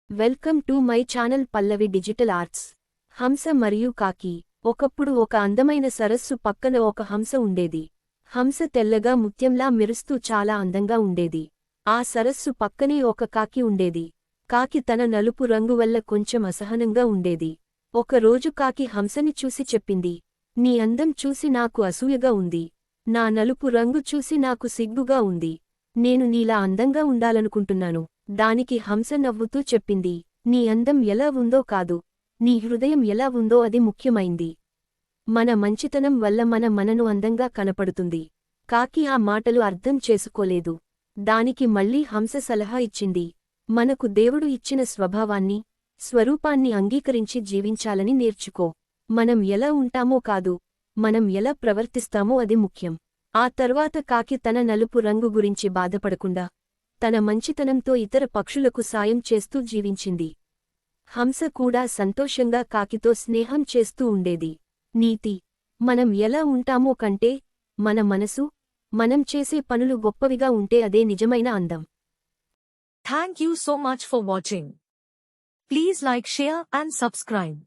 Welcome to my channel Pallavi digital arts. హంస మరియు కాకి. ఒకప్పుడు ఒక అందమైన సరస్సు పక్కన ఒక హంస ఉండేది. హంస తెల్లగా ముత్యంలా మెరుస్తూ చాలా అందంగా ఉండేది. ఆ సరస్సు పక్కనే ఒక కాకి ఉండేది. కాకి తన నలుపు రంగు వల్ల కొంచెం అసహనంగా ఉండేది. ఒకరోజు కాకి హంసని చూసి చెప్పింది, నీ అందం చూసి నాకు అసూయగా ఉంది. నా నలుపు రంగు చూసి నాకు సిగ్గుగా ఉంది. నేను నీలా అందంగా ఉండాలనుకుంటున్నాను. దానికి హంస నవ్వుతూ చెప్పింది, నీ అందం ఎలా ఉందో కాదు, నీ హృదయం ఎలా ఉందో అది ముఖ్యమైంది. మన మంచితనం వల్ల మనను అందంగా కనపడుతుంది. కాకి ఆ మాటలు అర్థం చేసుకోలేదు. దానికి మళ్ళీ హంస సలహా ఇచ్చింది, మనకు దేవుడు ఇచ్చిన స్వభావాన్ని, స్వరూపాన్ని అంగీకరించి జీవించాలని నేర్చుకో. మనం ఎలా ఉంటామో కాదు, మనం ఎలా ప్రవర్తిస్తామో అది ముఖ్యం. ఆ తర్వాత కాకి తన నలుపు రంగు గురించి బాధపడకుండా తన మంచితనంతో ఇతర పక్షులకు సాయం చేస్తూ జీవించింది. హంస కూడా సంతోషంగా కాకితో స్నేహం చేస్తూ ఉండేది. నీతి: మనం ఎలా ఉంటామో కంటే మన మనసు, మనం చేసే పనులు గొప్పవిగా ఉంటే అదే నిజమైన అందం. Thank you so much for watching. Please like, share and subscribe.